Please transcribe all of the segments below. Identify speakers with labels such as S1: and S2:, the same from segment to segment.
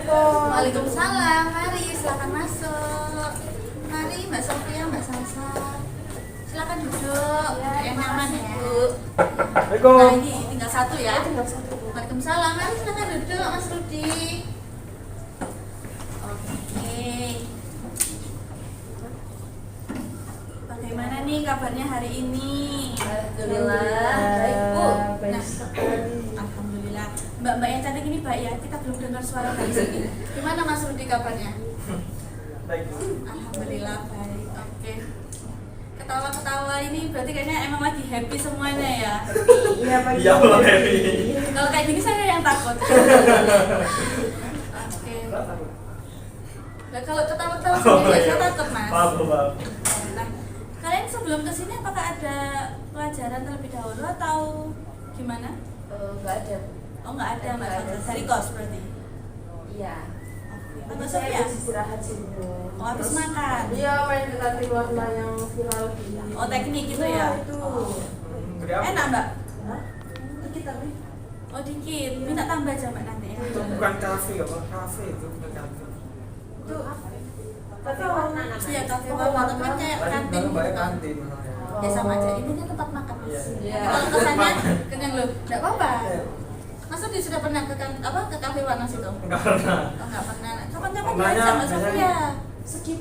S1: Waalaikumsalam, mari silakan masuk. Mari Mbak Sofia, Mbak Salsa. Silakan duduk, yang nyaman ya. Nah ini tinggal satu ya. Waalaikumsalam, mari silakan duduk Mas Rudi. Oke. Bagaimana nih kabarnya hari ini?
S2: Alhamdulillah, baik Bu.
S1: Nah, alhamdulillah. Mbak-mbak yang cantik ini baik ya. Kita belum dengar suara dari sini. Gimana Mas Rudi kabarnya?
S3: Baik.
S1: Alhamdulillah baik. Oke. Ketawa-ketawa ini berarti kayaknya emang lagi happy semuanya ya.
S2: Iya Pak.
S3: Iya Allah happy.
S1: Kalau kayak gini saya yang takut. Oke. Nah, kalau ketawa-ketawa sendiri saya takut Mas.
S3: Maaf.
S1: Nah, kalian sebelum kesini apakah ada pelajaran terlebih dahulu atau gimana?
S2: Enggak ada.
S1: Oh nggak ada Mbak Salsa. Dari kos berarti.
S2: Iya.
S1: Mbak
S2: Saya
S1: Sofia?
S2: habis istirahat sih Bu.
S1: Oh habis makan.
S2: Iya, main ke kantin warna yang viral di.
S1: Oh teknik gitu
S2: Iya,
S1: ya?
S2: itu.
S1: Enak Mbak?
S2: Hah? Dikit tapi.
S1: Oh dikit. Minta tambah aja Mbak nanti ya.
S3: Itu bukan kafe apa? Kafe itu bukan kafe.
S2: Itu tapi warna namanya.
S1: Iya kafe warna tapi kan kayak kantin gitu
S3: banyak
S1: kan.
S3: kantin.
S1: Ya sama aja, ini kan tempat makan Mas.
S3: Iya.
S1: Kalau kesannya kenyang loh, nggak apa-apa.
S3: Iya.
S1: Masa dia sudah pernah ke ke kafe warna situ?
S3: Enggak pernah.
S1: Oh nggak pernah. Kapan-kapan
S3: Pernahnya
S1: sama Sofia.
S3: biasanya-
S2: Skip.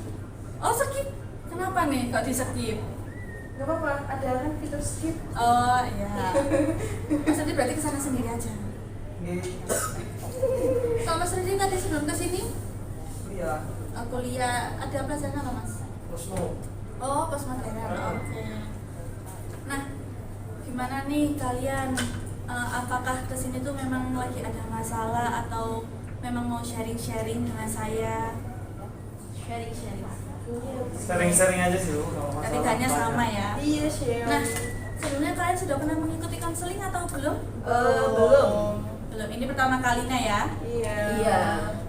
S1: Oh skip. Kenapa nih kok di skip?
S2: Enggak apa-apa, ada kan fitur skip.
S1: Oh iya. Mas Rudi berarti kesana sendiri aja.
S3: Ini
S1: Kalau Mas Rudi tadi sebelum kesini
S3: iya.
S1: kuliah ada pelajaran apa Mas?
S3: Kosmo.
S1: Oh postmodern. Oke. Nah, gimana nih kalian? Apakah kesini tuh memang lagi ada masalah atau memang mau sharing-sharing dengan saya? Sharing-sharing.
S3: Sering-sering aja sih Bu kalau masalah.
S1: Ketiganya sama ya.
S2: Iya, share.
S1: Nah, sebelumnya kalian sudah pernah mengikuti konseling atau belum?
S2: Belum.
S1: Belum. Ini pertama kalinya ya.
S2: Iya.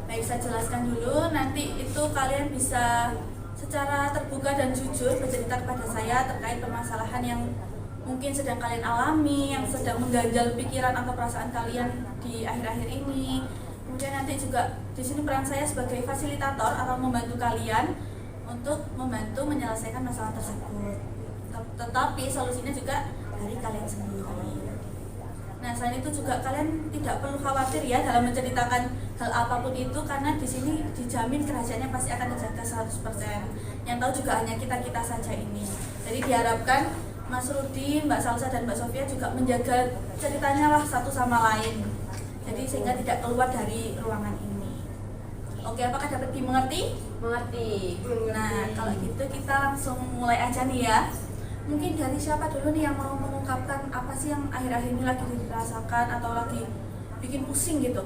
S1: Baik, saya jelaskan dulu. Nanti itu kalian bisa secara terbuka dan jujur bercerita kepada saya terkait permasalahan yang mungkin sedang kalian alami, yang sedang mengganjal pikiran atau perasaan kalian di akhir-akhir ini. Kemudian nanti juga di sini peran saya sebagai fasilitator atau membantu kalian untuk membantu menyelesaikan masalah tersebut. Tetapi solusinya juga dari kalian sendiri. Nah, selain itu juga kalian tidak perlu khawatir ya dalam menceritakan hal apapun itu karena di sini dijamin kerahasiaannya pasti akan terjaga 100%. Yang tahu juga hanya kita-kita saja ini. Jadi diharapkan Mas Rudi, Mbak Salsa dan Mbak Sofia juga menjaga ceritanya lah satu sama lain. Jadi sehingga tidak keluar dari ruangan ini. Oke, apakah dapat dimengerti?
S2: Mengerti.
S1: Nah, kalau gitu kita langsung mulai aja nih ya. Mungkin dari siapa dulu nih yang mau mengungkapkan apa sih yang akhir-akhir ini lagi dirasakan atau lagi bikin pusing gitu?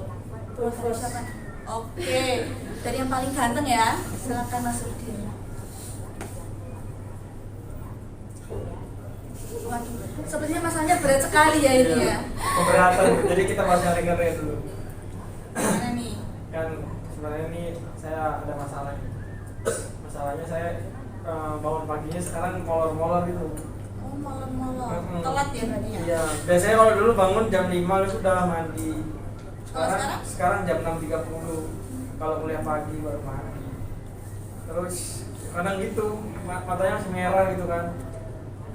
S1: Dari siapa? Oke, dari yang paling ganteng ya. Silakan Mas Rudi. Waduh, sepertinya masalahnya berat sekali ya ini ya.
S3: Keberatan. Jadi kita bahas yang ringan dulu.
S1: Gimana nih?
S3: Kan sebenarnya ini saya ada masalah. Masalahnya saya bangun paginya sekarang molor-molor gitu.
S1: Oh, molor-molor. Telat ya tadi ya?
S3: Iya, biasanya kalau dulu bangun jam 5 itu udah mandi.
S1: Kalau sekarang?
S3: Sekarang jam 6.30. Kalau kuliah pagi baru mandi. Terus kadang gitu, matanya masih merah gitu kan.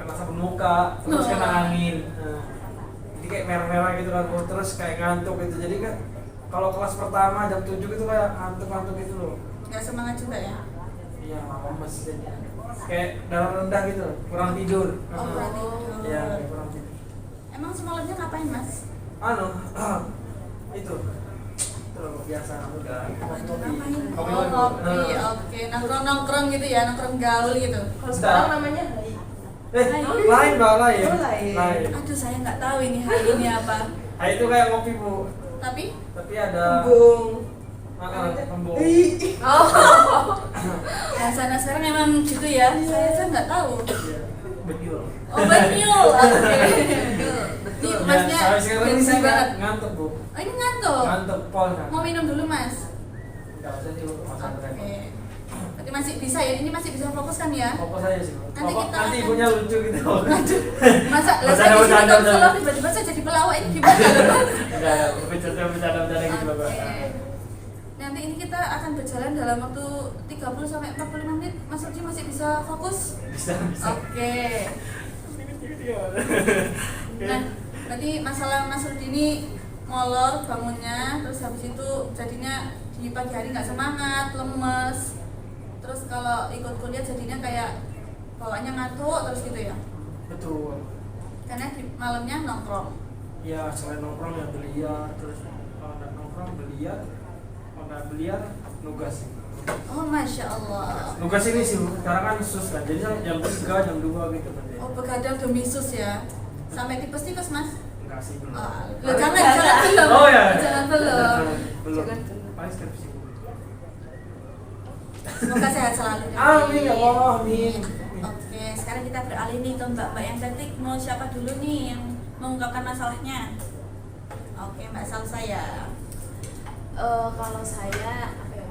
S3: Kena sabun muka, terus kena angin. Nah, jadi kayak merah-merah gitu kan. Terus kayak ngantuk gitu. Jadi kan kalau kelas pertama jam 7 itu kayak ngantuk-ngantuk gitu loh.
S1: Nggak semangat juga ya?
S3: Iya, lemes jadi kayak darah rendah gitu, kurang tidur.
S1: Oh, kurang tidur.
S3: Iya, kurang tidur.
S1: Emang semalamnya ngapain Mas?
S3: Itu loh, biasa udah
S1: Ngapain?
S3: kopi
S1: Oh, ngopi,
S3: Nah.
S1: oke. Nongkrong gitu ya, nongkrong gaul gitu.
S2: Kalau sekarang namanya Hai.
S3: Lain Mbak, lain.
S2: Oh, lain.
S1: Aduh, saya nggak tahu ini hari ini apa.
S3: Nah, itu kayak kopi Bu,
S1: Tapi
S3: ada
S2: Bung.
S3: embung.
S2: Oh.
S1: bahasa sekarang memang gitu ya. Saya nggak tahu.
S3: Iya, benyul.
S1: Oh, banyul. Oke. Betul.
S3: Ya,
S1: Masnya
S3: sampai sekarang ini
S1: gengsi
S3: saya
S1: banget.
S3: ngantuk Bu.
S1: Oh, ini ngantuk.
S3: Ngantuk pol kan.
S1: Mau minum dulu Mas.
S3: Enggak usah sih Bu, masalah
S1: Oke.
S3: repot.
S1: Berarti Ini masih bisa ya, ini masih bisa fokus kan ya?
S3: Fokus aja sih.
S1: Nanti kita
S3: Nanti
S1: akan-
S3: ibunya lucu gitu.
S1: Masa lah
S3: Bercanda,
S1: saya di sini
S3: bercanda,
S1: konselor
S3: bercanda.
S1: tiba-tiba saya jadi pelawak ini gimana?
S3: Enggak, bercanda gitu Bapak.
S1: Oke. Nanti ini kita akan berjalan dalam waktu 30 sampai 45 menit. Mas Rudi masih bisa fokus?
S3: Bisa.
S1: Oke. Nah, berarti masalah Mas Rudi ini molor bangunnya, terus habis itu jadinya di pagi hari nggak semangat, lemes. Terus kalau ikut kuliah jadinya kayak bawaannya ngantuk terus gitu ya.
S3: Betul.
S1: Karena di malamnya nongkrong.
S3: Ya, selain nongkrong ya biliar, terus kalau nggak nongkrong biliar, kalau nggak biliar nugas.
S1: Oh, Masya Allah.
S3: Nugas ini sih, sekarang kan sus kan, jadi jam 3, jam 2 gitu kan.
S1: Oh, begadang demi sus ya. Sampai tipes-tipes, Mas.
S3: Enggak sih, belum.
S1: Oh, jangan belum.
S3: Oh ya.
S1: Jangan belum.
S3: Belum.
S2: Jangan belum.
S3: Paling skripsi.
S1: Semoga sehat selalu.
S3: Amin ya Allah, amin.
S1: Oke, sekarang kita beralih nih ke Mbak yang cantik. Mau siapa dulu nih yang mengungkapkan masalahnya? Oke, Mbak Salsa ya.
S2: Kalau saya apa ya?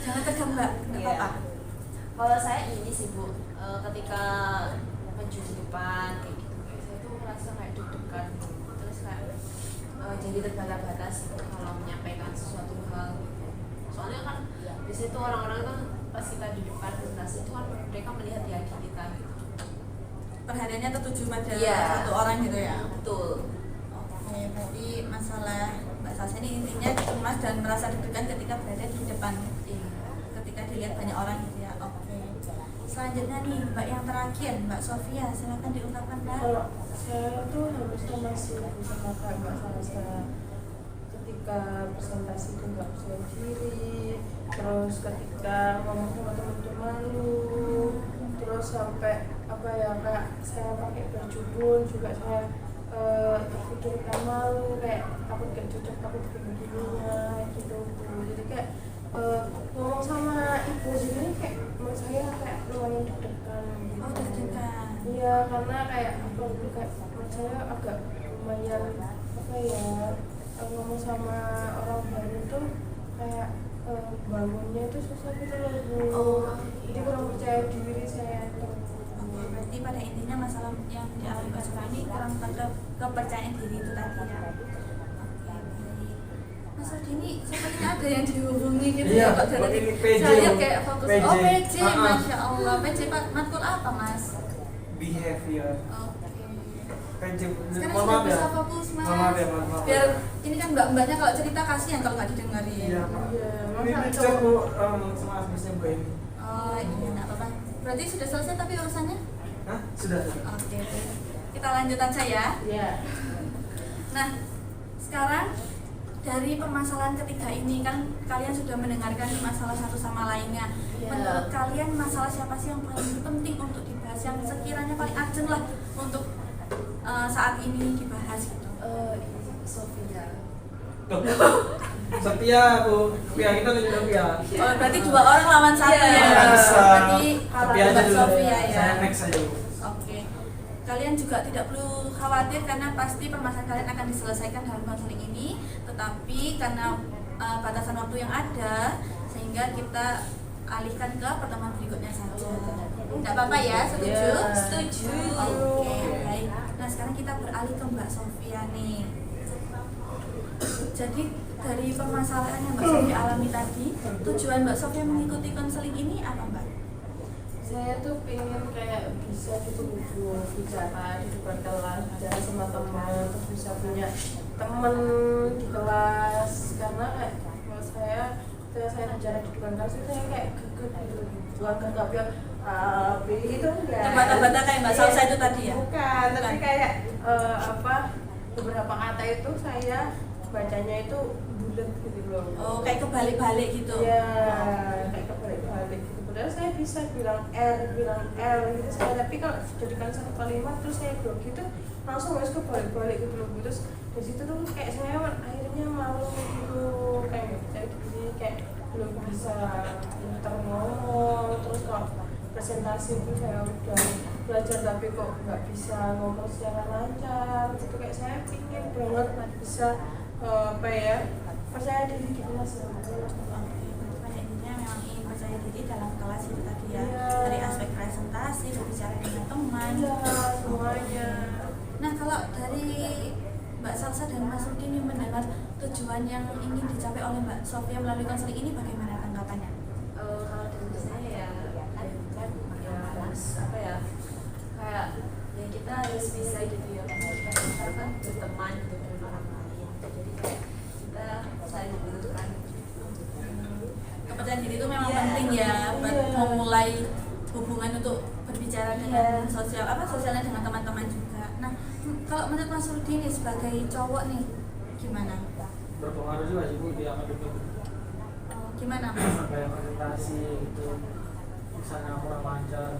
S1: Jangan tegang, Mbak. Enggak
S2: Iya.
S1: apa-apa.
S2: Kalau saya ini sih Bu, ketika maju di depan kayak gitu, saya tuh merasa kayak deg-degan, terus kayak jadi terbata-bata sih kalau menyampaikan sesuatu hal. Soalnya kan di situ orang-orang itu pas kita di depan presentasi itu kan mereka melihat di hati kita gitu.
S1: Perhatiannya tertuju pada
S2: Iya.
S1: satu orang gitu ya.
S2: Betul.
S1: Oke, berarti masalah Mbak Salsa ini intinya cemas dan merasa deg-degan ketika berada di depan,
S2: Iya.
S1: ketika dilihat banyak orang gitu ya. Oke. Selanjutnya nih Mbak yang terakhir, Mbak Sofia, silakan diungkapkan Mbak.
S4: Kalau saya tuh harusnya masih sama kayak Mbak Salsa, ketika presentasi itu nggak percaya diri, terus ketika ngomong sama teman-teman malu, terus sampai apa ya, kayak saya pakai baju pun juga saya terpikirkan malu, kayak takut gak cocok, takut begininya gitu. Jadi kayak ngomong sama ibu sendiri kayak menurut saya kayak lumayan deg-degan gitu.
S1: Oh, deg-degan.
S4: Iya, karena kayak aku kayak menurut saya agak lumayan apa ya, ngomong sama orang baru tuh kayak bangunnya itu susah gitu loh Bu.
S1: Oh.
S4: Jadi kurang percaya diri saya tuh.
S1: Oke, berarti pada intinya masalah yang dialami Mbak Sofia ini kurang pada kepercayaan diri itu tadi ya. Oke, baik. Mas Rudi ini sepertinya ada yang dihubungi gitu
S3: Iya,
S1: ya Kak dari
S3: ini PJ,
S1: saya lihat kayak fokus.
S3: PJ.
S1: Oh, PJ,
S3: Ah-ah.
S1: Masya Allah. PJ matkul apa Mas?
S3: Behavior.
S1: Oke.
S3: Kanjeng,
S1: Sekarang
S3: mohon
S1: sudah
S3: maaf ya.
S1: bisa fokus Mas.
S3: Mohon maaf ya, mohon maaf.
S1: Biar ini kan mbak-mbaknya kalau cerita kasihan kalau nggak didengerin.
S3: Iya, Pak.
S4: Iya,
S3: Ini
S4: masa
S3: dicek Bu, sama asbesnya Bu ini.
S1: Oh iya, nggak apa-apa. Berarti sudah selesai tapi urusannya?
S3: Hah? Sudah.
S1: Oke. Kita lanjut aja ya.
S4: Iya.
S1: Nah, sekarang dari permasalahan ketiga ini kan kalian sudah mendengarkan masalah satu sama lainnya.
S2: Iya.
S1: Menurut kalian masalah siapa sih yang paling penting untuk dibahas, yang sekiranya paling urgent lah untuk saat ini dibahas gitu?
S2: Sofia.
S3: Tuh. Setia Bu, Setia kita nih Setia.
S1: Oh, berarti dua orang lawan satu
S2: Iya.
S1: ya.
S3: Bisa.
S1: Berarti
S3: Setia aja
S1: Mbak
S3: dulu.
S1: Sofia ya.
S3: Saya next aja Bu.
S1: Oke. Kalian juga tidak perlu khawatir karena pasti permasalahan kalian akan diselesaikan dalam konseling ini, tetapi karena batasan waktu yang ada sehingga kita alihkan ke pertemuan berikutnya saja. Tidak apa-apa ya, setuju?
S4: Iya.
S1: Setuju. Oke, baik. Nah, sekarang kita beralih ke Mbak Sofia nih. Jadi dari permasalahan yang Mbak Sofia alami tadi, tujuan Mbak Sofia mengikuti konseling ini apa Mbak?
S4: Saya tuh pengen kayak bisa gitu bicara di depan kelas, bicara sama teman, terus bisa punya temen di kelas. Karena kayak kalau saya ketika saya bicara di depan kelas itu saya kayak gegep gitu, bukan gegap yang itu enggak.
S1: Terbata-bata kayak Mbak Salsa itu tadi ya?
S4: Bukan, tapi
S1: Bukan.
S4: kayak beberapa kata itu saya bacanya itu bulat gitu loh.
S1: Oh, kayak kebalik-balik gitu.
S4: Iya, kayak kebalik-balik gitu. Padahal saya bisa bilang L gitu saya, tapi kalau jadikan satu kalimat terus saya grogi itu langsung harus kebalik-balik gitu loh. Terus dari situ tuh kayak saya akhirnya malu gitu, kayak saya jadi kayak belum bisa pintar ngomong. Terus kalau presentasi pun saya udah belajar tapi kok nggak bisa ngomong secara lancar. Itu kayak saya pingin banget bisa apa ya, percaya diri di kelas.
S1: Oke, pada intinya memang percaya diri dalam kelas itu tadi ya.
S4: Iya.
S1: Dari aspek presentasi, berbicara dengan teman.
S4: Iya, semuanya.
S1: Nah kalau dari Mbak Salsa dan Mas Rudi ini mendengar tujuan yang ingin dicapai oleh Mbak Sofia melalui konseling ini, bagaimana tanggapannya?
S2: Kalau dari saya ya harus apa ya, kayak ya kita harus bisa gitu ya, kita kan berteman gitu dengan orang lain, jadi kayak kita saling membutuhkan.
S1: Kepercayaan diri itu memang
S2: Iya.
S1: penting ya buat
S4: Iya.
S1: memulai hubungan untuk berbicara dengan sosialnya dengan teman-teman juga. Nah kalau menurut Mas Rudi nih sebagai cowok nih gimana?
S3: Berpengaruh juga sih Bu di akademik.
S1: Gimana Mas?
S3: Kayak presentasi gitu, misalnya kurang lancar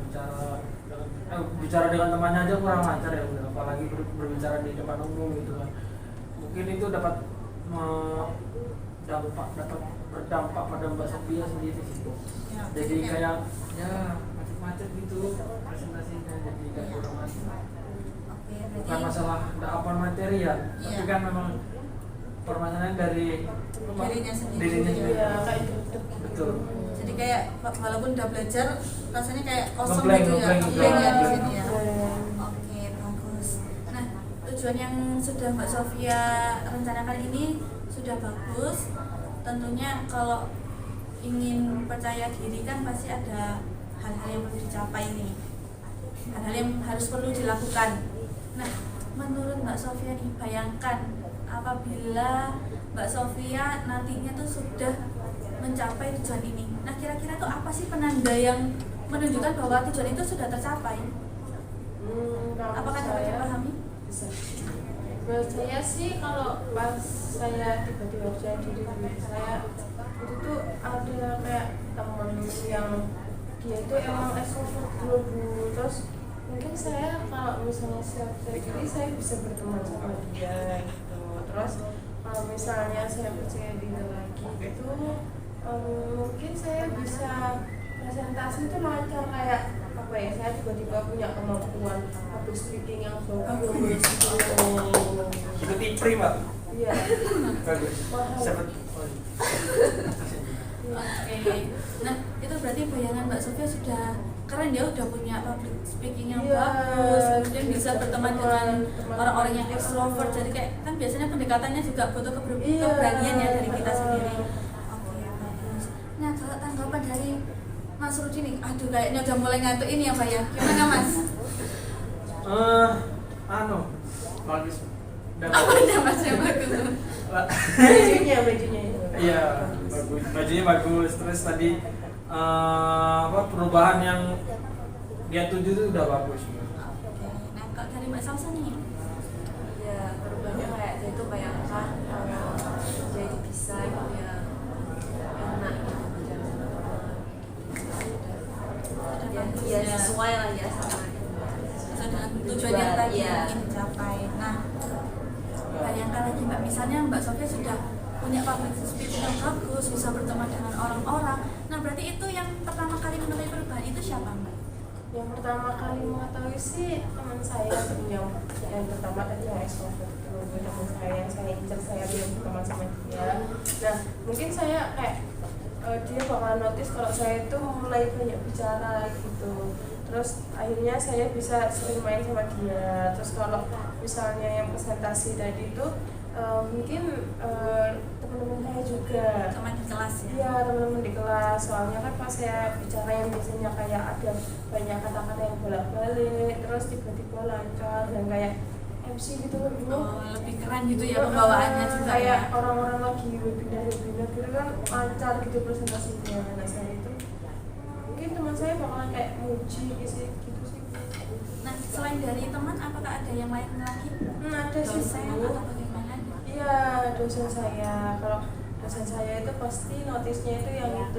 S3: bicara dengan temannya aja kurang lancar ya Bu, apalagi berbicara di depan umum gitu kan. Mungkin itu dapat berdampak pada Mbak Sofia sendiri sih Bu.
S1: Ya,
S3: Jadi kayak ya macet-macet gitu presentasinya, jadi kayak kurang lancar.
S1: Oke,
S3: Bukan
S1: berarti
S3: masalah nggak hafal materi ya, tapi
S1: Iya.
S3: kan memang permasalahan dari
S1: Dirinya sendiri.
S3: dirinya
S1: Iya.
S3: sendiri.
S4: Iya, kayak gitu.
S3: Betul.
S1: jadi kayak walaupun udah belajar rasanya kayak kosong
S3: Ngeblank,
S1: gitu ya,
S3: ngeblank,
S1: ngeblank ya di
S3: ngeblank.
S1: sini ya.
S4: Dan
S1: Oke, bagus. Nah, tujuan yang sudah Mbak Sofia rencanakan ini sudah bagus. Tentunya kalau ingin percaya diri kan pasti ada hal-hal yang perlu dicapai nih. Hal-hal yang harus perlu dilakukan. Nah, menurut Mbak Sofia nih, bayangkan apabila Mbak Sofia nantinya tuh sudah mencapai tujuan ini. Nah, kira-kira tuh apa sih penanda yang menunjukkan bahwa tujuan itu sudah tercapai?
S4: kalau
S1: Apakah dapat
S4: saya-
S1: dipahami?
S4: bisa. Menurut saya sih kalau pas saya tiba-tiba percaya diri saya itu tuh ada kayak temen yang dia itu emang extrovert dulu, terus mungkin saya kalau misalnya siap percaya diri saya bisa berteman sama dia gitu. Terus kalau misalnya saya percaya diri lagi itu mungkin saya bisa presentasi itu lancar, kayak apa ya, saya tiba-tiba punya kemampuan public speaking yang bagus gitu.
S3: Itu tipri Mbak.
S4: Iya.
S3: Bagus.
S4: Mahal.
S3: Seperti
S1: Oke. Nah, itu berarti bayangan Mbak Sofia sudah keren ya, udah punya public speaking yang
S4: Iya,
S1: bagus, kemudian bisa berteman dengan
S4: teman-teman.
S1: orang-orang yang ekstrovert. Jadi kayak kan biasanya pendekatannya juga butuh
S4: Iya.
S1: keberanian ya dari kita sendiri. Oke, bagus. Nah, kalau tanggapan dari Mas Rudi nih, aduh kayaknya udah mulai ngantuk ini ya Mbak ya. Gimana Mas?
S3: bagus.
S1: Apa aja Mas yang bagus?
S4: bajunya
S3: Iya, bagus. Bajunya bagus. Terus tadi perubahan yang dia tuju itu udah bagus.
S1: Oke. Nah, kalau dari Mbak Salsa nih,
S2: Ya perubahannya kayak dia itu bayangkan jadi bisa gitu ya, enak gitu berjalan sama teman.
S1: sudah
S2: Ya,
S1: bagus
S2: ya
S1: ya.
S2: sesuai lah ya sama
S1: Sesuai dengan tujuan yang tadi
S2: Iya.
S1: ingin dicapai. Nah, bayangkan lagi Mbak, misalnya Mbak Sofia sudah punya public speaking yang bagus, bisa berteman dengan orang-orang. Nah, berarti itu yang pertama kali mengetahui perubahan itu siapa Mbak?
S4: Yang pertama kali mengetahui sih teman saya, yang pertama tadi yang extrovert itu, teman saya yang saya incer, saya bilang berteman sama dia. Nah mungkin saya kayak dia bakal notice kalau saya itu mulai banyak bicara gitu. Terus akhirnya saya bisa sering main sama dia. Terus kalau misalnya yang presentasi tadi itu mungkin teman-teman saya juga.
S1: Teman di kelas ya?
S4: Iya, teman-teman di kelas. Soalnya kan pas saya bicara yang biasanya kayak ada banyak kata-kata yang bolak-balik, terus tiba-tiba lancar dan kayak MC gitu dulu.
S1: Oh, lebih keren gitu ya pembawaannya juga
S4: kayak
S1: ya?
S4: orang-orang lagi webinar gitu kan lancar gitu presentasinya. Nah saya itu mungkin teman saya bakalan kayak muji gitu sih.
S1: Nah, selain dari teman, apakah ada yang lain lagi?
S4: Ada sih
S1: Dosen
S4: Bu.
S1: atau bagaimana?
S4: Iya, dosen saya. Kalau dosen saya itu pasti notisnya itu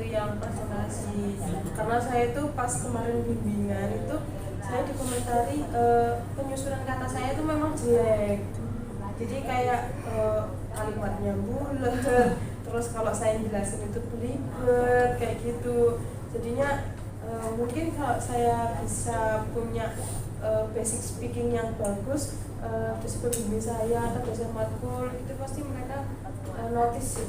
S4: yang presentasi. Karena saya itu pas kemarin bimbingan itu saya dikomentari penyusunan kata saya itu memang jelek. Jadi kayak kalimatnya bulat, terus kalau saya jelasin itu belibet kayak gitu. Jadinya mungkin kalau saya bisa punya basic speaking yang bagus, dosen pembimbing saya atau dosen matkul itu pasti mereka notice sih.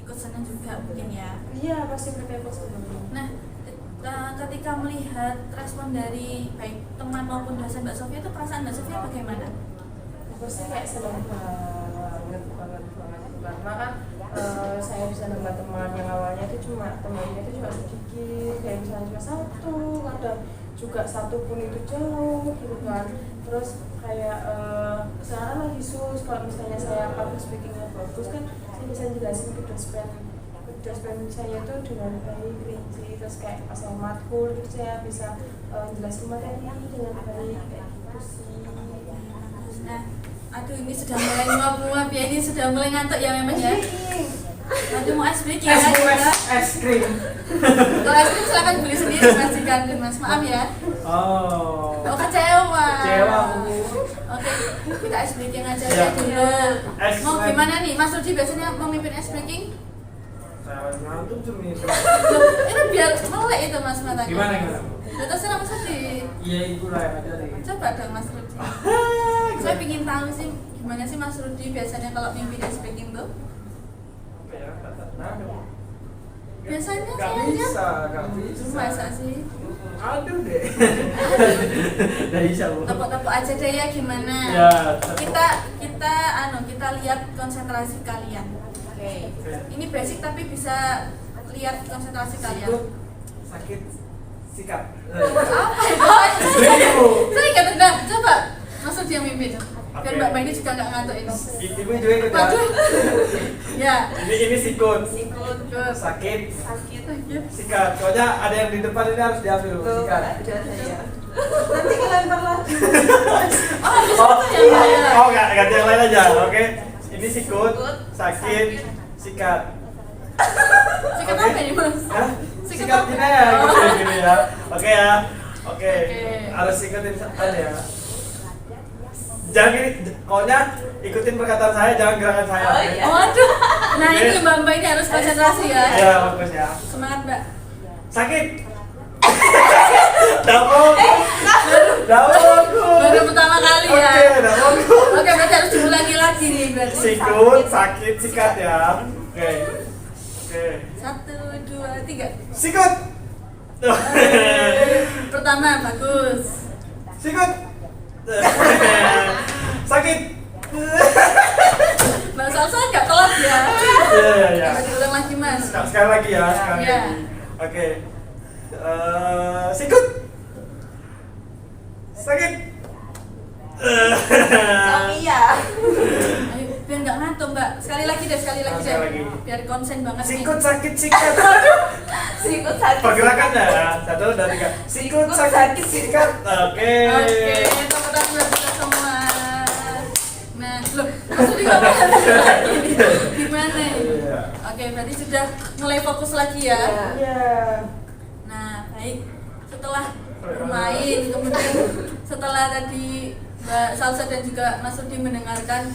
S1: ikut senang juga mungkin ya.
S4: Iya, pasti mereka ikut senang.
S1: Nah, ketika melihat respon dari baik teman maupun dosen Mbak Sofia itu perasaan Mbak Sofia bagaimana?
S4: Pasti kayak senang banget karena kan saya bisa nambah teman yang awalnya itu cuma temannya itu cuma sedikit, kayak misalnya cuma satu, kadang juga satu pun itu jauh gitu kan. Terus kayak sekarang lagi sus, kalau misalnya saya public speakingnya bagus kan saya bisa jelasin ke dosen saya tuh dengan baik, rinci, terus kayak pas saya matkul gitu saya bisa jelasin materi dengan baik kayak gitu sih.
S1: Nah, aduh ini sudah mulai nguap-nguap ya, ini sudah mulai ngantuk ya memang ya. Aduh mau ice breaking
S3: Es
S1: ya.
S3: es krim.
S1: Kalau ice cream silakan beli sendiri Mas Ikan Mas, maaf ya.
S3: Oh.
S1: Oh kecewa.
S3: Kecewa.
S1: Oke, kita ice breaking aja
S3: Ya.
S1: ya dulu.
S3: Ice
S1: Mau
S3: cream.
S1: gimana nih, Mas Rudi biasanya memimpin ice breaking?
S3: Saya lagi ngantuk tuh nih.
S1: Loh, ini biar melek itu Mas matanya.
S3: Gimana gimana?
S1: Udah terserah Mas Rudi.
S3: Iya ibu lah yang ajarin.
S1: Coba dong Mas Rudi. Saya ingin tahu sih gimana sih Mas Rudi biasanya kalau mimpin ice breaking tuh?
S3: Apa ya? Nah,
S1: Biasanya
S3: Gak
S1: kayaknya
S3: bisa.
S1: masa sih?
S3: Aduh deh. Gak bisa bu.
S1: Tepuk-tepuk aja deh ya gimana?
S3: Ya.
S1: Kita lihat konsentrasi kalian.
S2: Oke.
S1: Ini basic tapi bisa lihat konsentrasi kalian.
S3: Sikut, sakit, sikat.
S1: Apa itu?
S3: Sering bu.
S1: Sering kan udah coba masuk dia mimpin. Biar
S3: Oke.
S1: Mbak Maini juga nggak ngantuk ini.
S3: Ibu juga ikut ya.
S1: Waduh. Ya.
S3: Ini sikut,
S2: Sikut.
S3: sakit,
S2: Sakit.
S3: sikat. Soalnya ada yang di depan ini harus diambil sikat.
S2: Ada saya. Nanti kelempar lagi.
S1: Oh, habis
S3: Oh,
S1: itu ya. Ya.
S3: oh nggak ganti yang lain aja, oke? Ini sikut,
S2: Sikut,
S3: sakit, sikat.
S1: Sikat
S3: Oke.
S1: apa ini Mas?
S3: Hah?
S1: Sikat
S3: Sikat
S1: apa?
S3: ini ya,
S1: Oh.
S3: gini ya. Oke ya, oke.
S1: Oke.
S3: Harus ikutin aja ya. Jangan gini, pokoknya ikutin perkataan saya, jangan gerakan saya.
S2: Oh,
S3: oke?
S2: iya.
S1: Oh, aduh. Nah ini Mbak ini harus konsentrasi ya.
S3: Ya, bagus ya.
S1: Semangat Mbak.
S3: Sakit. Dapur. Dapur.
S1: Baru pertama kali ya.
S3: Oke, dapur.
S1: Oke, berarti harus diulangi lagi nih berarti.
S3: Sikut, sakit, sikat ya. Oke. Oke.
S1: 1, 2, 3.
S3: Sikut.
S1: Pertama bagus.
S3: Sikut. Sakit.
S1: Mbak Salsa nggak telat ya.
S3: Iya, iya, iya.
S1: Coba diulang lagi Mas.
S3: Sekali lagi ya, sekali
S1: Iya.
S3: lagi. Oke. Sikut. Sakit.
S2: Sophia.
S1: Ayo, biar nggak ngantuk Mbak. Sekali lagi deh.
S3: Sekali
S1: deh.
S3: lagi.
S1: Biar konsen banget nih.
S3: Sikut, sakit, sikat.
S2: Sikut sakit.
S3: Pergerakannya ya. 1, 2, 3. Sikut, sakit, sikat. Oke.
S1: Oke, tepuk tangan buat kita semua. Nah, loh, maksudnya gimana? Gimana?
S3: Iya.
S1: Oke, berarti sudah mulai fokus lagi ya.
S4: Iya.
S1: Nah, baik. Setelah bermain, kemudian setelah tadi Mbak Salsa dan juga Mas Rudi mendengarkan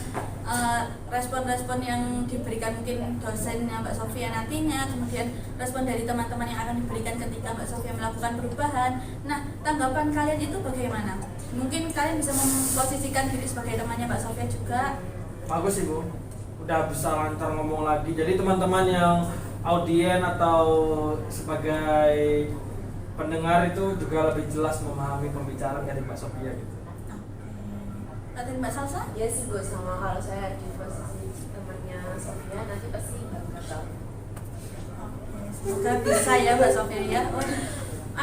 S1: respon-respon yang diberikan mungkin dosennya Mbak Sofia nantinya, kemudian respon dari teman-teman yang akan diberikan ketika Mbak Sofia melakukan perubahan. Nah, tanggapan kalian itu bagaimana? Mungkin kalian bisa memposisikan diri sebagai temannya Mbak Sofia juga.
S3: Bagus Ibu. Udah bisa lancar ngomong lagi. Jadi teman-teman yang audien atau sebagai pendengar itu juga lebih jelas memahami pembicaraan dari Mbak Sofia gitu.
S1: Nanti Mbak Salsa?
S2: Ya sih Bu, sama kalau saya di posisi temannya Sophia nanti pasti bakal tahu.
S1: Semoga bisa ya Mbak Sofia ya. Oh,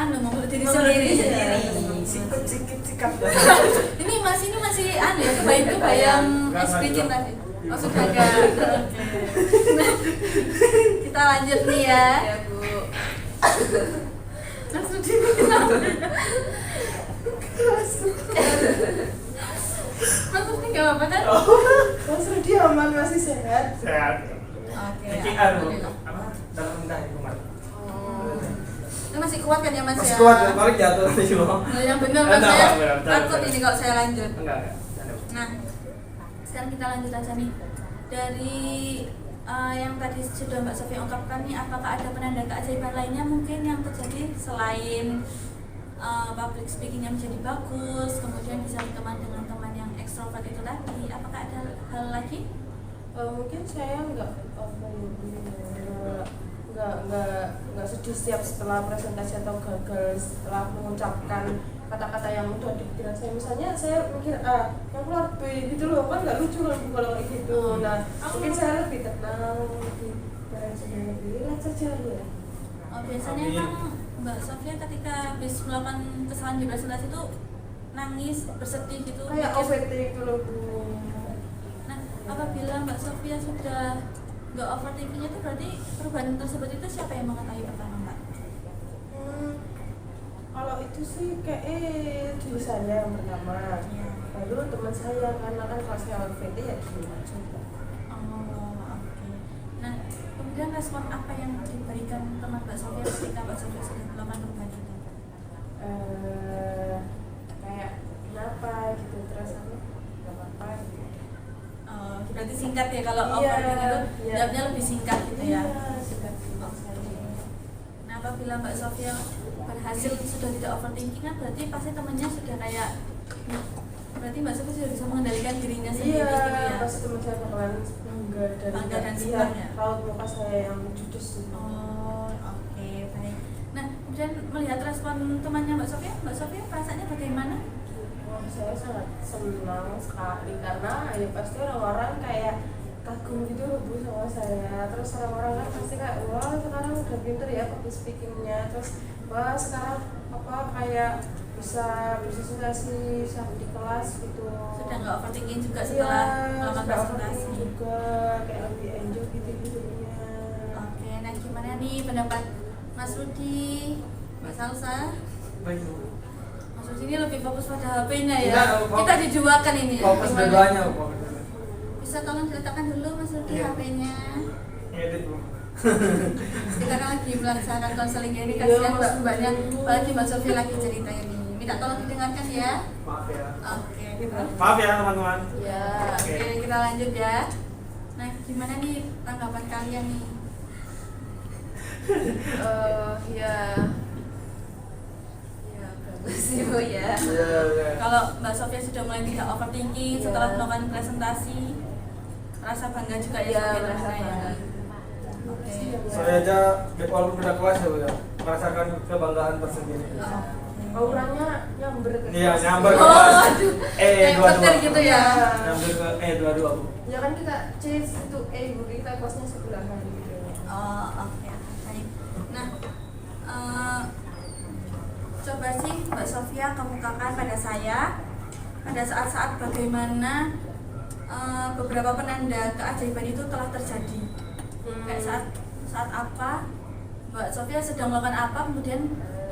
S1: ngomong diri
S2: Ngomong
S1: sendiri.
S2: diri sendiri.
S3: Sikut, sikit, sikat.
S1: Ini masih ya kebayang
S3: Enggak,
S1: speaking
S3: enggak.
S1: tadi. Oh sudah enggak. Oke. Nah, kita lanjut nih ya.
S2: Ya Bu.
S1: Mas Rudi kenapa? Mas Rudi nggak apa-apa kan?
S4: Mas Rudi aman, masih sehat.
S3: Sehat.
S1: Oke.
S3: Bikin
S1: alhamdulillah.
S3: apa? Dalam rendah itu kemarin.
S2: Oh.
S1: Ini masih kuat kan ya Mas
S3: Masih
S1: ya?
S3: kuat, paling jatuh nanti cuma.
S1: Nah, yang benar Mas
S3: Enggak,
S1: ya.
S3: enggak,
S1: Takut
S3: enggak.
S1: ini kalau saya lanjut.
S3: Enggak, enggak.
S1: Nah, sekarang kita lanjut aja nih. Dari yang tadi sudah Mbak Sofia ungkapkan nih, apakah ada penanda keajaiban lainnya mungkin yang terjadi selain public speakingnya menjadi bagus, kemudian bisa berteman dengan teman yang ekstrovert itu tadi? Apakah ada hal lagi?
S4: Mungkin saya nggak apa ya, nggak sedih setiap setelah presentasi atau gagal setelah mengucapkan kata-kata yang udah di pikiran saya. Misalnya saya mikir A, yang keluar B gitu loh, kan nggak lucu loh kalau kayak gitu. Nah mungkin saya lebih tenang, lebih lebih relax saja ya.
S1: Oh, biasanya emang Mbak Sofia ketika habis melakukan kesalahan di presentasi itu nangis, bersedih gitu?
S4: Kayak
S1: mikir.
S4: OVT gitu loh Bu.
S1: Nah, apabila Mbak Sofia sudah nggak overthinkingnya itu berarti perubahan tersebut itu siapa yang mengetahui pertama Mbak?
S4: Kalau itu sih kayak diri saya yang pertama, baru teman saya, karena kan kalau saya OVT ya diem aja.
S1: Oh, oke. Nah, kemudian respon apa yang diberikan teman Mbak Sofia ketika Mbak Sofia sudah melakukan perubahan itu?
S4: Kayak kenapa gitu, terus aku nggak apa-apa gitu.
S1: Oh, berarti singkat ya kalau
S4: Iya,
S1: overthinking itu
S4: iya.
S1: jawabnya lebih singkat gitu ya?
S4: Singkat.
S1: Nah, apabila Mbak Sofia berhasil sudah tidak overthinking kan berarti pasti temannya sudah kayak berarti Mbak Sofia sudah bisa mengendalikan dirinya sendiri
S4: Iya,
S1: gitu ya?
S4: pasti teman saya bakalan bangga dan
S1: senang
S4: lihat
S1: ya?
S4: raut muka saya yang judes gitu.
S1: Oh, oke, baik. Nah, kemudian melihat respon temannya Mbak Sofia perasaannya bagaimana?
S4: Wah, saya sangat senang sekali karena ya pasti orang-orang kayak kagum gitu loh Bu sama saya. Terus orang-orang kan pasti kayak wah sekarang udah pinter ya public speakingnya, terus wah sekarang apa kayak bisa presentasi di kelas gitu.
S1: Sudah nggak overthinking juga setelah melakukan
S4: sudah
S1: presentasi?
S4: overthinking juga, kayak lebih enjoy gitu-gitunya.
S1: Oke, nah gimana nih pendapat Mas Rudi, Mbak Salsa?
S3: Baik Bu.
S1: Mas Rudi ini lebih fokus pada HP-nya ya?
S3: Enggak,
S1: Kita dijualkan ini ya?
S3: Fokus
S1: Gimana?
S3: dua-duanya Bu.
S1: Bisa tolong diletakkan dulu Mas Rudi
S3: Iya.
S1: HP-nya?
S3: Ngedit Bu.
S1: Kita kan lagi melaksanakan konseling ini,
S4: Iya,
S1: kasihan
S4: Mbak.
S1: Mbaknya, apalagi Mbak Sofia lagi cerita ini. Minta tolong didengarkan ya.
S3: Maaf ya.
S1: Oke,
S3: Maaf ya teman-teman.
S1: ya,
S3: Oke.
S1: oke, kita lanjut ya. Nah, gimana nih tanggapan kalian nih?
S2: Ya bagus sih Bu ya.
S3: Iya.
S1: Kalau Mbak Sofia sudah mulai tidak overthinking
S2: Iya.
S1: setelah melakukan presentasi, rasa bangga juga ya
S2: Iya,
S1: sebagai
S2: merasa
S1: teman ya.
S2: bangga.
S1: Oke.
S3: Saya aja walaupun beda kelas ya Bu ya, merasakan kebanggaan tersendiri.
S4: Auranya nyamber ke
S3: Iya,
S4: kelas.
S3: nyamber ke
S1: Oh,
S3: kelas.
S1: aduh. Kayak
S3: dua-dua.
S1: petir gitu ya.
S3: Nyamber ke 22 Bu.
S4: Ya kan kita C itu Bu, kita kelasnya sebelahan gitu.
S1: Oh, oke. Baik. Nah, coba sih Mbak Sofia kemukakan pada saya pada saat-saat bagaimana beberapa penanda keajaiban itu telah terjadi. Kayak saat apa Mbak Sofia sedang melakukan apa kemudian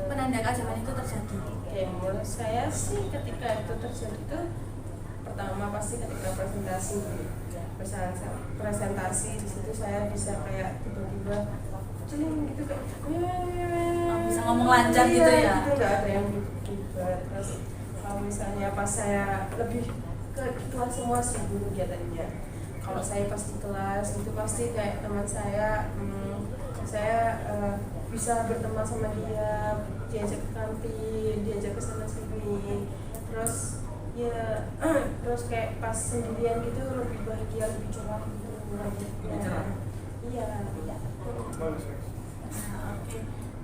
S1: penanda keajaiban itu terjadi.
S4: Oke, menurut saya sih ketika itu terjadi itu pertama pasti ketika presentasi di situ saya bisa kayak tiba-tiba celing gitu kayak
S1: Bisa ngomong lancar gitu ya?
S4: Itu nggak ada yang ribet. Terus kalau misalnya pas saya lebih ke kelas semua sih dulu kegiatannya. Kalau saya pas di kelas itu pasti kayak teman saya, bisa berteman sama dia, diajak ke kantin, diajak ke sana sini. Terus ya terus kayak pas sendirian gitu lebih bahagia, lebih cerah gitu.
S3: Lebih cerah?
S4: Iya.
S3: Bagus.
S1: Nah, oke.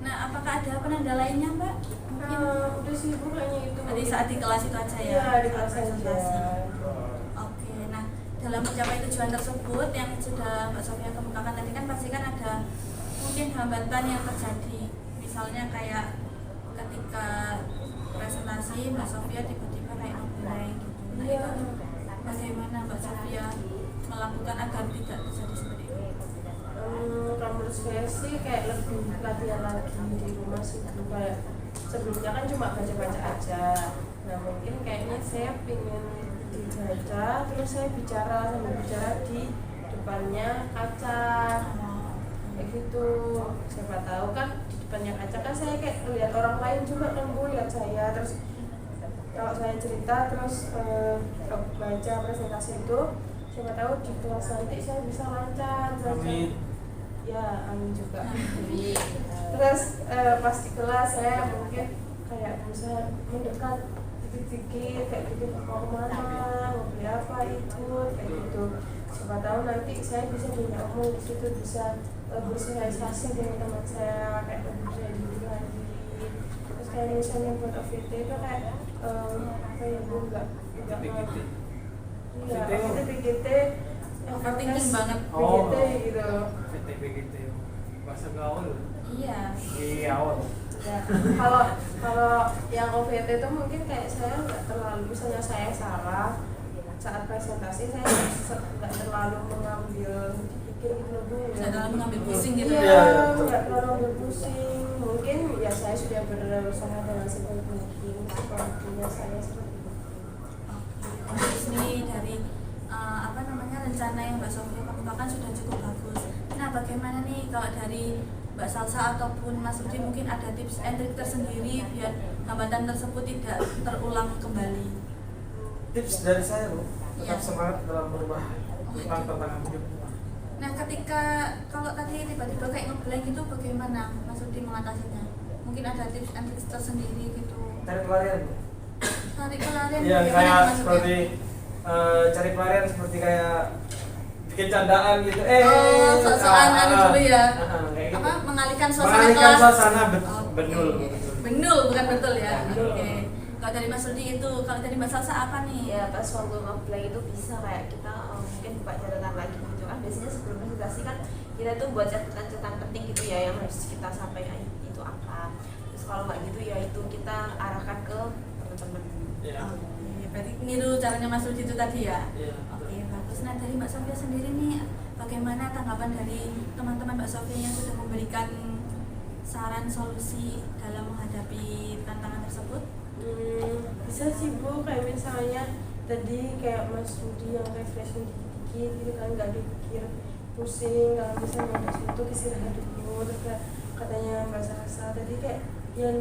S1: Nah, apakah ada penanda lainnya Mbak? Mungkin
S4: Udah sih Bu kayaknya itu.
S1: tadi saat di kelas itu aja ya?
S4: Iya di
S1: saat
S4: kelas
S1: presentasi.
S4: aja.
S1: Oke, nah dalam mencapai tujuan tersebut yang sudah Mbak Sofia kemukakan tadi kan pasti kan ada mungkin hambatan yang terjadi. Misalnya kayak ketika presentasi Mbak Sofia tiba-tiba kayak mulai gitu. Nah,
S4: Iya.
S1: itu bagaimana Mbak Sofia melakukan agar tidak terjadi seperti itu?
S4: Kalau menurut saya sih kayak lebih latihan lagi di rumah sih dulu, kayak sebelumnya kan cuma baca-baca aja. Nah mungkin kayaknya saya pengen dibaca terus saya sambil bicara di depannya kaca kayak gitu. Siapa tahu kan di depannya kaca kan saya kayak lihat orang lain juga kan Bu, lihat saya. Terus kalau saya cerita terus baca presentasi itu, siapa tahu di kelas nanti saya bisa lancar.
S3: Amin.
S4: Ya, amin juga.
S2: Amin.
S4: Terus pas di kelas saya mungkin kayak berusaha mendekat dikit-dikit kayak gitu, mau kemana, mau beli apa, ikut kayak gitu. Siapa tahu nanti saya bisa punya omong di situ, bisa bersosialisasi dengan teman saya, kayak lebih bisa diri lagi. Terus kayak misalnya buat OVT itu kayak apa ya bu, nggak
S3: PGT.
S4: iya,
S3: OVT.
S4: OVT PGT
S1: Overthinking banget.
S3: Oh.
S4: PGT gitu.
S3: PGT bahasa gaul.
S1: Iya.
S3: Iya awal.
S4: Ya, kalau yang OVT itu mungkin kayak saya nggak terlalu, misalnya saya salah saat presentasi, saya nggak terlalu mengambil pikir gitu loh bu.
S1: Saya dalam mengambil pusing gitu.
S4: Iya,
S3: Iya,
S4: nggak terlalu ambil pusing. Mungkin ya saya sudah berusaha dengan sebaik mungkin. Sepertinya saya seperti itu.
S1: Terus nih dari apa namanya rencana yang Mbak Sofia kemukakan sudah cukup bagus. Nah bagaimana nih kalau dari Mbak Salsa ataupun Mas Rudi mungkin ada tips and trik tersendiri biar hambatan tersebut tidak terulang kembali?
S3: Tips dari saya loh, tetap
S1: Iya.
S3: semangat dalam berubah tentang tantangan hidup.
S1: Nah ketika kalau tadi tiba-tiba kayak ngeblank itu bagaimana Mas Rudi mengatasinya? Mungkin ada tips and trik tersendiri gitu.
S3: Cari pelarian.
S1: Cari pelarian
S3: Iya,
S1: bagaimana
S3: kayak
S1: Mas Rudi?
S3: seperti cari pelarian seperti kayak bikin candaan gitu.
S1: Sok-sokan anu dulu ya.
S3: Kayak gitu.
S1: Apa mengalihkan suasana
S3: Mengalihkan
S1: kelas.
S3: suasana
S1: Oke.
S3: benul.
S1: Benul bukan betul ya.
S3: Benul.
S1: Oke. Kalau dari Mas Rudi itu, kalau dari Mbak Salsa apa nih?
S2: Ya pas waktu nge-play itu bisa kayak kita mungkin buka catatan lagi gitu kan. Biasanya sebelum presentasi kan kita tuh buat catatan penting gitu ya yang harus kita sampaikan itu apa. Terus kalau nggak gitu ya itu kita arahkan ke teman-teman.
S3: Iya.
S1: Oke, berarti niru caranya Mas Rudi itu tadi ya?
S3: Iya.
S1: Oke, bagus. Nah dari Mbak Sofia sendiri nih, bagaimana tanggapan dari teman-teman Mbak Sofia yang sudah memberikan saran solusi dalam menghadapi tantangan tersebut?
S4: Bisa sih bu, kayak misalnya tadi kayak Mas Rudi yang refreshing dikit-dikit gitu kan, nggak dipikir pusing. Kalau misalnya udah suntuk istirahat dulu. Terus kayak katanya Mbak Salsa tadi kayak yang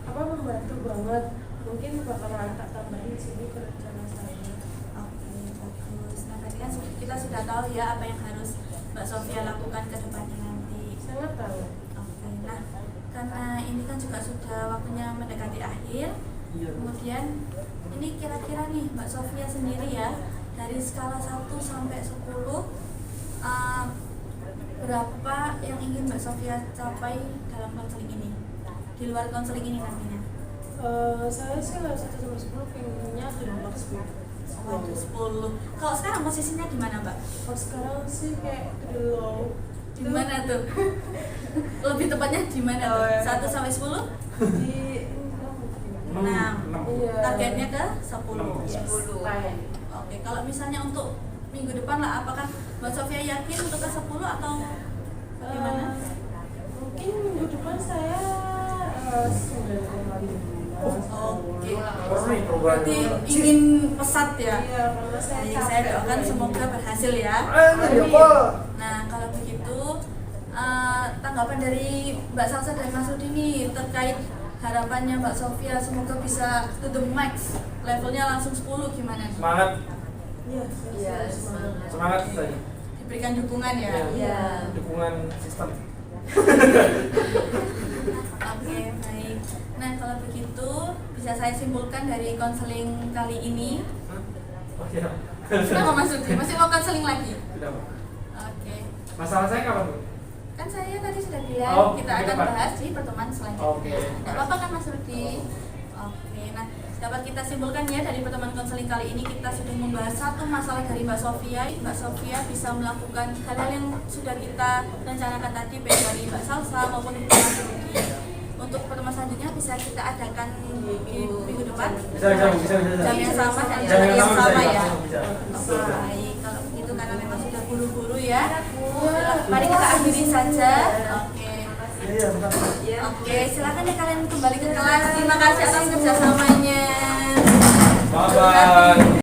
S4: membantu banget. Mungkin bakalan tak tambahin di sini ke rencana saya.
S1: Oke, bagus. Nah tadi kan kita sudah tahu ya apa yang harus Mbak Sofia lakukan ke depannya nanti.
S4: Sangat tahu.
S1: Oke, nah karena ini kan juga sudah waktunya mendekati akhir.
S3: Iya.
S1: Kemudian ini kira-kira nih Mbak Sofia sendiri ya, dari skala 1 sampai 10 berapa yang ingin Mbak Sofia capai dalam konseling ini? Di luar konseling ini nantinya.
S4: Saya sih nggak 1 sampai 10 pengennya di nomor 10.
S1: Waduh 10. Kalau sekarang posisinya di mana Mbak?
S4: Kalau sekarang sih kayak di low.
S1: Di mana tuh? Lebih tepatnya di mana tuh? 1 sampai 10?
S4: Di
S1: 6.
S4: Iya.
S1: Targetnya ke 10.
S4: Yes.
S2: 10.
S1: Oke, kalau misalnya untuk minggu depan lah, apakah Mbak Sofia yakin untuk ke 10 atau bagaimana?
S4: Mungkin minggu depan saya 9,5.
S1: Oke.
S3: Terus nih perubahan.
S1: Berarti ingin pesat ya?
S4: Iya, karena saya
S1: Baik,
S4: capek.
S1: saya doakan semoga berhasil ya. Nah, kalau begitu tanggapan dari Mbak Salsa dan Mas Rudi nih terkait harapannya Mbak Sofia semoga bisa to the max, levelnya langsung 10 gimana?
S3: Semangat,
S4: Iya,
S2: Iya,
S4: semangat.
S3: semangat saja.
S1: Diberikan dukungan ya?
S2: Iya.
S3: Dukungan sistem.
S1: Oke, baik. Nah, kalau begitu bisa saya simpulkan dari konseling kali ini.
S3: Oh iya.
S1: Kenapa Mas Rudi? Masih mau konseling lagi?
S3: Tidak, Pak.
S1: Oke.
S3: Masalah saya kapan, Bu?
S1: Kan saya tadi sudah bilang
S3: Oh,
S1: kita
S3: minggu
S1: akan
S3: depan.
S1: bahas di pertemuan selanjutnya.
S3: Oke.
S1: Tidak apa-apa kan Mas Rudi? Oke, nah dapat kita simpulkan ya dari pertemuan konseling kali ini kita sudah membahas satu masalah dari Mbak Sofia. Mbak Sofia bisa melakukan hal-hal yang sudah kita rencanakan tadi baik dari Mbak Salsa maupun Mas Rudi. Untuk pertemuan selanjutnya bisa kita adakan di minggu depan.
S3: Bisa.
S1: Jam yang sama dan
S3: Jam
S1: hari yang sama
S3: bisa,
S1: ya.
S3: bisa.
S1: Baik, kalau begitu karena memang sudah buru-buru ya. Mari kita akhiri saja. Oke.
S3: Iya, bentar.
S1: Oke, silakan ya kalian kembali ke kelas. Terima kasih atas kerjasamanya.
S3: Bye-bye.